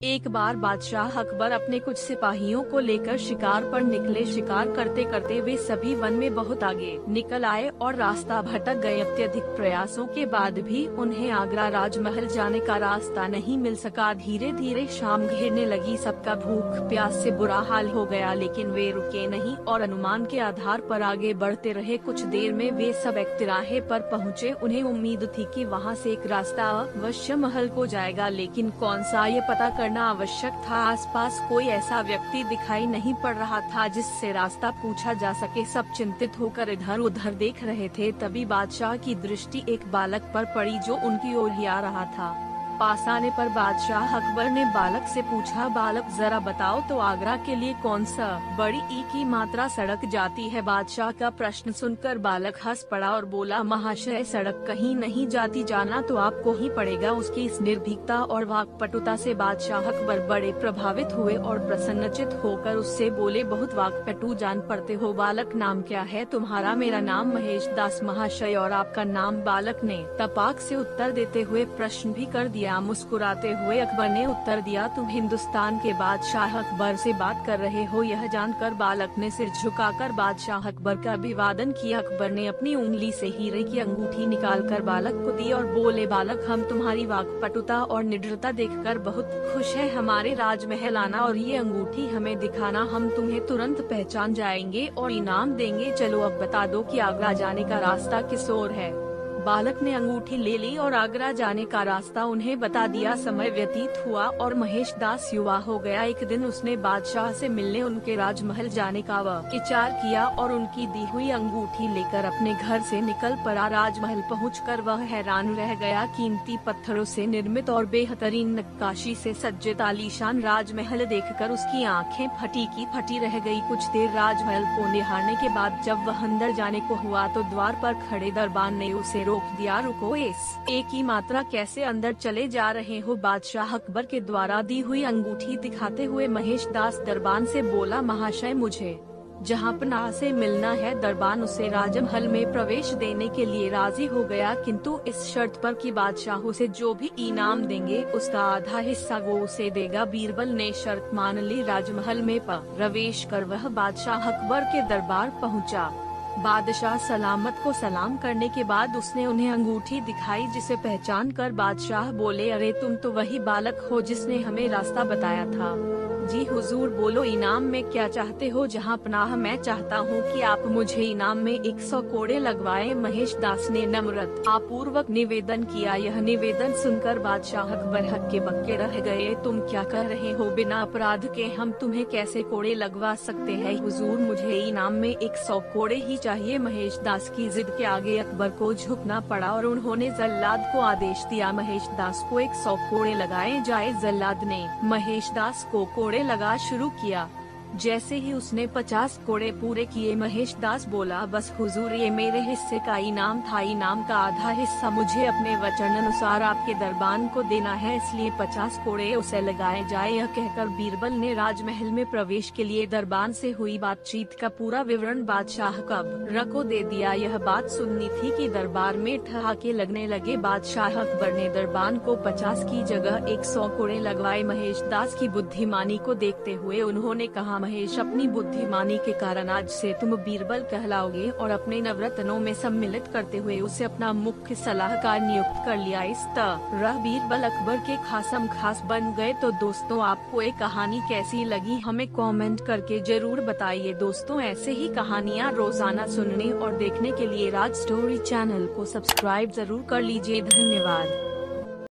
एक बार बादशाह अकबर अपने कुछ सिपाहियों को लेकर शिकार पर निकले। शिकार करते करते वे सभी वन में बहुत आगे निकल आए और रास्ता भटक गए। अत्यधिक प्रयासों के बाद भी उन्हें आगरा राजमहल जाने का रास्ता नहीं मिल सका। धीरे धीरे शाम घेरने लगी। सबका भूख प्यास से बुरा हाल हो गया, लेकिन वे रुके नहीं और अनुमान के आधार पर आगे बढ़ते रहे। कुछ देर में वे सब एक तिराहे पर पहुँचे। उन्हें उम्मीद थी कि वहाँ से एक रास्ता अवश्य महल को जाएगा, लेकिन कौन सा ये पता करना आवश्यक था। आसपास कोई ऐसा व्यक्ति दिखाई नहीं पड़ रहा था जिससे रास्ता पूछा जा सके। सब चिंतित होकर इधर उधर देख रहे थे। तभी बादशाह की दृष्टि एक बालक पर पड़ी जो उनकी ओर ही आ रहा था। पास आने पर बादशाह अकबर ने बालक से पूछा, बालक जरा बताओ तो आगरा के लिए कौन सा बड़ी ई की मात्रा सड़क जाती है। बादशाह का प्रश्न सुनकर बालक हंस पड़ा और बोला, महाशय सड़क कहीं नहीं जाती, जाना तो आपको ही पड़ेगा। उसकी इस निर्भीकता और वाक्पटुता से बादशाह अकबर बड़े प्रभावित हुए और प्रसन्नचित होकर उससे बोले, बहुत वाक्पटु जान पड़ते हो। बालक नाम क्या है तुम्हारा? मेरा नाम महेश दास महाशय। और आपका नाम? बालक ने तपाक से उत्तर देते हुए प्रश्न भी कर दिया। मुस्कुराते हुए अकबर ने उत्तर दिया, तुम हिंदुस्तान के बादशाह अकबर से बात कर रहे हो। यह जानकर बालक ने सिर झुकाकर बादशाह अकबर का अभिवादन किया। अकबर ने अपनी उंगली से हीरे की अंगूठी निकालकर बालक को दी और बोले, बालक हम तुम्हारी वाक्पटुता और निडरता देखकर बहुत खुश है। हमारे राजमहल आना और ये अंगूठी हमें दिखाना, हम तुम्हें तुरंत पहचान जाएंगे और इनाम देंगे। चलो अब बता दो कि आगरा जाने का रास्ता किस ओर है। बालक ने अंगूठी ले ली और आगरा जाने का रास्ता उन्हें बता दिया। समय व्यतीत हुआ और महेश दास युवा हो गया। एक दिन उसने बादशाह से मिलने उनके राजमहल जाने का विचार किया और उनकी दी हुई अंगूठी लेकर अपने घर से निकल पड़ा। राजमहल पहुंचकर वह हैरान रह गया। कीमती पत्थरों से निर्मित और बेहतरीन नक्काशी से सज्जित आलीशान राजमहल देखकर उसकी आंखें फटी की फटी रह गई। कुछ देर राजमहल को निहारने के बाद जब वह अंदर जाने को हुआ तो द्वार पर खड़े दरबान ने उसे रोक दिया। रुको, एक ही मात्रा कैसे अंदर चले जा रहे हो? बादशाह अकबर के द्वारा दी हुई अंगूठी दिखाते हुए महेश दास दरबान से बोला, महाशय मुझे जहांपनाह से मिलना है। दरबान उसे राजमहल में प्रवेश देने के लिए राजी हो गया, किंतु इस शर्त पर कि बादशाह उसे जो भी इनाम देंगे उसका आधा हिस्सा वो उसे देगा। बीरबल ने शर्त मान ली। राजमहल में प्रवेश कर वह बादशाह अकबर के दरबार पहुंचा। बादशाह सलामत को सलाम करने के बाद उसने उन्हें अंगूठी दिखाई, जिसे पहचान कर बादशाह बोले, अरे तुम तो वही बालक हो जिसने हमें रास्ता बताया था। जी हुजूर। बोलो इनाम में क्या चाहते हो? जहांपनाह मैं चाहता हूँ कि आप मुझे इनाम में 100 कोड़े लगवाएं। महेश दास ने नम्रतापूर्वक निवेदन किया। यह निवेदन सुनकर बादशाह अकबर हक्के बक्के रह गए। तुम क्या कह रहे हो? बिना अपराध के हम तुम्हें कैसे कोड़े लगवा सकते हैं? हुजूर मुझे इनाम में 100 कोड़े ही चाहिए। महेश दास की जिद के आगे अकबर को झुकना पड़ा और उन्होंने जल्लाद को आदेश दिया, महेश दास को 100 कोड़े लगाए जाए। जल्लाद ने महेश दास को कोड़े लगा शुरू किया। जैसे ही उसने 50 कोड़े पूरे किए, महेश दास बोला, बस हुजूर ये मेरे हिस्से का इनाम था। इनाम का आधा हिस्सा मुझे अपने वचन अनुसार आपके दरबान को देना है, इसलिए 50 कोड़े उसे लगाए जाए। यह कहकर बीरबल ने राजमहल में प्रवेश के लिए दरबान से हुई बातचीत का पूरा विवरण बादशाह अकबर को दे दिया। यह बात सुननी थी कि दरबार में ठहाके लगने लगे। बादशाह अकबर ने दरबान को 50 की जगह 100 कोड़े लगवाए। महेश दास की बुद्धिमानी को देखते हुए उन्होंने कहा, महेश अपनी बुद्धिमानी के कारण आज से तुम बीरबल कहलाओगे। और अपने नवरत्नों में सम्मिलित करते हुए उसे अपना मुख्य सलाहकार नियुक्त कर लिया। इस तरह बीरबल अकबर के खासम खास बन गए। तो दोस्तों आपको ये कहानी कैसी लगी हमें कमेंट करके जरूर बताइए। दोस्तों ऐसे ही कहानियाँ रोजाना सुनने और देखने के लिए राज स्टोरी चैनल को सब्सक्राइब जरूर कर लीजिए। धन्यवाद।